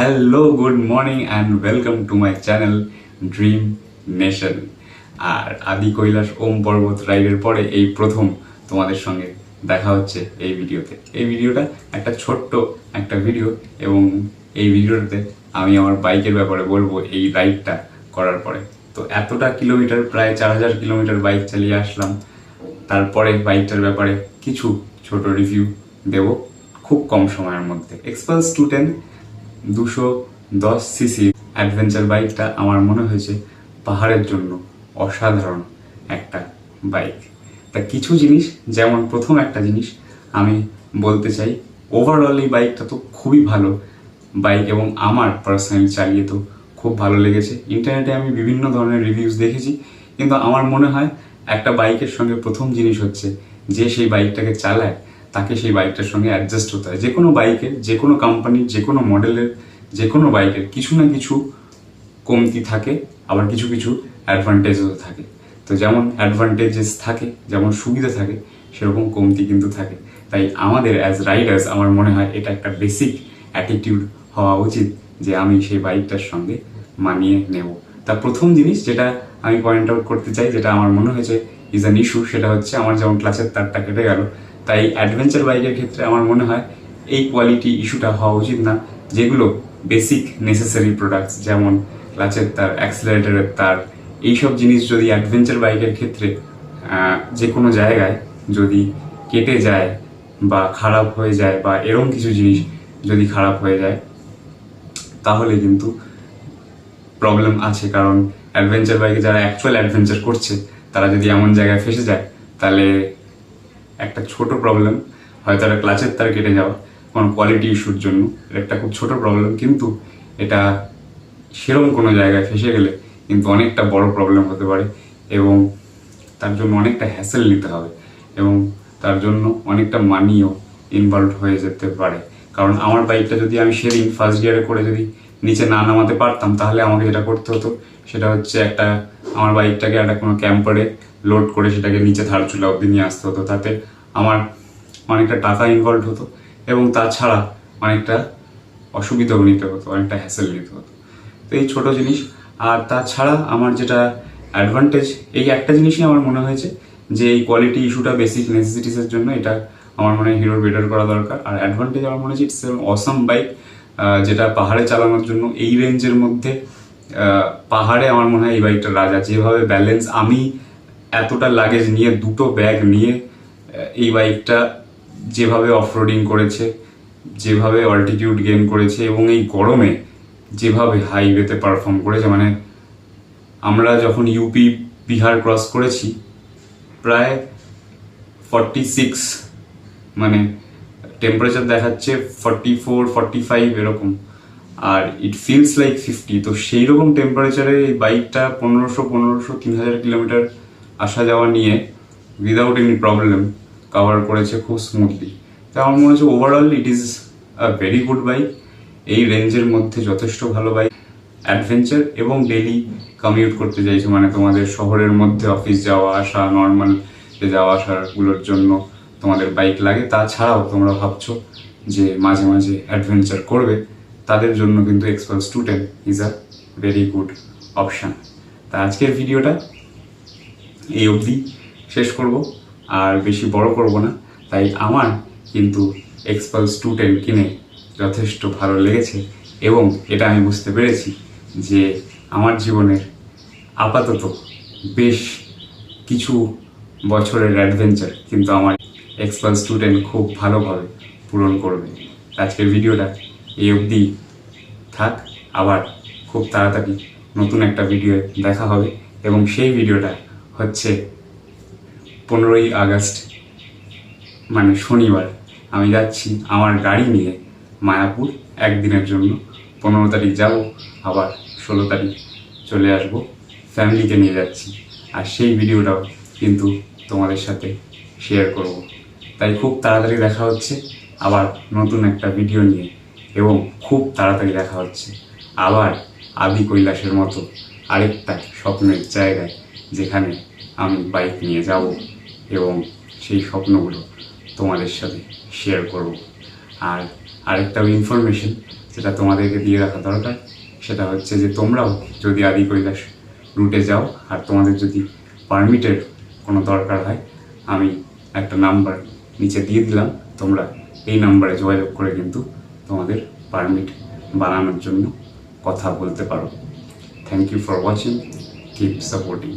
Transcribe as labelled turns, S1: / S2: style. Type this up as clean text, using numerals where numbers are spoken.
S1: Hello, good morning and welcome to my channel dream nation. আর আদি কৈলাস ওম পর্বত রাইডের পরে এই প্রথম তোমাদের সঙ্গে দেখা হচ্ছে এই ভিডিওতে। এই ভিডিওটা একটা ছোট্ট একটা ভিডিও এবং এই ভিডিওটাতে আমি আমার বাইকের ব্যাপারে বলবো এই রাইডটা করার পরে। তো এতটা কিলোমিটার, প্রায় 4000 কিলোমিটার বাইক চালিয়ে আসলাম, তারপরে বাইকটার ব্যাপারে কিছু ছোট রিভিউ দেব খুব কম সময়ের মধ্যে। এক্সপালস 210 210 সিসি অ্যাডভেঞ্চার বাইকটা আমার মনে হয়েছে পাহাড়ের জন্য অসাধারণ একটা বাইক। তা কিছু জিনিস, যেমন প্রথম একটা জিনিস আমি বলতে চাই, ওভারঅল এই বাইকটা তো খুবই ভালো বাইক এবং আমার পার্সোনালি চালিয়ে তো খুব ভালো লেগেছে। ইন্টারনেটে আমি বিভিন্ন ধরনের রিভিউজ দেখেছি, কিন্তু আমার মনে হয় একটা বাইকের সঙ্গে প্রথম জিনিস হচ্ছে যে সেই বাইকটাকে চালায় তাকে সেই বাইকটার সঙ্গে অ্যাডজাস্ট হতে হয়। যে কোনো বাইকের, যে কোনো কোম্পানির, যে কোনো মডেলের, যে কোনো বাইকের কিছু না কিছু কমতি থাকে, আবার কিছু কিছু অ্যাডভান্টেজও থাকে। তো যেমন অ্যাডভান্টেজেস থাকে, যেমন সুবিধা থাকে, সেরকম কমতি কিন্তু থাকে। তাই আমাদের অ্যাজ রাইডার্স আমার মনে হয় এটা একটা বেসিক অ্যাটিটিউড হওয়া উচিত যে আমি সেই বাইকটার সঙ্গে মানিয়ে নেব। তা প্রথম জিনিস যেটা আমি পয়েন্ট আউট করতে চাই, যেটা আমার মনে হয়েছে ইজ অ্যান ইস্যু, সেটা হচ্ছে আমার যেমন ক্লাচের তারটা কেটে গেল। তাই অ্যাডভেঞ্চার বাইকের ক্ষেত্রে আমার মনে হয় এই কোয়ালিটি ইস্যুটা হওয়া উচিত না। যেগুলো বেসিক নেসেসারি প্রোডাক্টস, যেমন ক্লাচের তার, অ্যাক্সিলারেটরের তার, এইসব জিনিস যদি অ্যাডভেঞ্চার বাইকের ক্ষেত্রে যে কোনো জায়গায় যদি কেটে যায় বা খারাপ হয়ে যায় বা এরকম কিছু জিনিস যদি খারাপ হয়ে যায়, তাহলে কিন্তু প্রবলেম আছে। কারণ অ্যাডভেঞ্চার বাইকে যারা অ্যাকচুয়াল অ্যাডভেঞ্চার করছে তারা যদি এমন জায়গায় ফেসে যায়, তাহলে একটা ছোট প্রবলেম, হয়তো একটা ক্লাচের তার কেটে যাওয়া কোনো কোয়ালিটি ইস্যুর জন্য, একটা খুব ছোট প্রবলেম, কিন্তু এটা সেরকম কোনো জায়গায় ফেসে গেলে কিন্তু অনেকটা বড় প্রবলেম হতে পারে এবং তার জন্য অনেকটা হ্যাসেল নিতে হবে এবং তার জন্য অনেকটা মানিও ইনভলভ হয়ে যেতে পারে। কারণ আমার বাইকটা যদি আমি সেদিন ফার্স্ট গিয়ারে করে যদি নিচে না নামাতে পারতাম, তাহলে আমাকে যেটা করতে হতো সেটা হচ্ছে আমার বাইকটাকে একটা কোনো ক্যাম্পারে লোড করে সেটাকে নিচে ধারচুলা অব্দি নিয়ে আসতে হতো। তাতে আমার অনেকটা টাকা ইনভলভ হতো এবং তাছাড়া অনেকটা অসুবিধাও নিতে হতো, অনেকটা হ্যাসেল নিতে হতো। তো এই ছোটো জিনিস। আর তাছাড়া আমার যেটা অ্যাডভান্টেজ, এই একটা জিনিসই আমার মনে হয়েছে যে এই কোয়ালিটি ইস্যুটা বেসিক নেসেসিটিসের জন্য এটা আমার মনে হয় হিরোর বেটার করা দরকার। আর অ্যাডভান্টেজ আমার মনে হচ্ছে ইটস অসম বাইক, যেটা পাহাড়ে চালানোর জন্য এই রেঞ্জের মধ্যে পাহাড়ে আমার মনে হয় এই বাইকটা রাজা। যেভাবে ব্যালেন্স, আমি এতটা লাগেজ নিয়ে, দুটো ব্যাগ নিয়ে এই বাইকটা যেভাবে অফরোডিং করেছে, যেভাবে অল্টিটিউড গেইন করেছে এবং এই গরমে যেভাবে হাইওয়েতে পারফর্ম করেছে, মানে আমরা যখন ইউপি বিহার ক্রস করেছি প্রায় 46, মানে টেম্পারেচার দেখাচ্ছে 44-45 এরকম, আর ইট ফিলস লাইক 50। তো সেই রকম টেম্পারেচারে এই বাইকটা 1500 কিলোমিটার আসা যাওয়া নিয়ে উইদাউট এনি প্রবলেম কভার করেছে খুব স্মুথলি। তো আমার মনে হচ্ছে overall it is a very good bike. এই রেঞ্জের মধ্যে যথেষ্ট ভালো বাইক, অ্যাডভেঞ্চার এবং ডেইলি কমিউট করতে চাইছো, মানে তোমাদের শহরের মধ্যে অফিস যাওয়া আসা, নর্মাল যাওয়া আসাগুলোর জন্য তোমাদের বাইক লাগে। তাছাড়াও তোমরা ভাবছো যে মাঝে মাঝে অ্যাডভেঞ্চার করবে, তাদের জন্য কিন্তু Xpulse 210 is a very good option. তা আজকের ভিডিওটা এই অবধি শেষ করব, আর বেশি বড় করব না। তাই আমার কিন্তু এক্সপালস 210 কিনে যথেষ্ট ভালো লেগেছে এবং এটা আমি বুঝতে পেরেছি যে আমার জীবনের আপাতত বেশ কিছু বছরের অ্যাডভেঞ্চার কিন্তু আমার এক্সপালস 210 খুব ভালোভাবে পূরণ করবে। আজকের ভিডিওটা এই অবধি থাক, আবার খুব তাড়াতাড়ি নতুন একটা ভিডিও দেখা হবে এবং সেই ভিডিওটা হচ্ছে 15ই আগস্ট, মানে শনিবার আমি যাচ্ছি আমার গাড়ি নিয়ে মায়াপুর একদিনের জন্য। 15 তারিখ যাব, আবার 16 তারিখ চলে আসব, ফ্যামিলিকে নিয়ে যাচ্ছি। আর সেই ভিডিওটাও কিন্তু তোমাদের সাথে শেয়ার করব। তাই খুব তাড়াতাড়ি দেখা হচ্ছে আবার নতুন একটা ভিডিও নিয়ে, এবং খুব তাড়াতাড়ি দেখা হচ্ছে আবার আদি কৈলাসের মতো আরেকটা স্বপ্নের জায়গায়, যেখানে আমি বাইক নিয়ে যাব এবং সেই স্বপ্নগুলো তোমাদের সাথে শেয়ার করব। আর আরেকটা ইনফরমেশন, যেটা তোমাদেরকে দিয়ে রাখা দরকার সেটা হচ্ছে যে তোমরাও যদি আদি কৈলাস রুটে যাও আর তোমাদের যদি পারমিটের কোনো দরকার হয়, আমি একটা নাম্বার নিচে দিয়ে দিলাম, তোমরা এই নাম্বারে যোগাযোগ করে কিন্তু তোমাদের পারমিট বানানোর জন্য কথা বলতে পারো। Thank you for watching, keep supporting.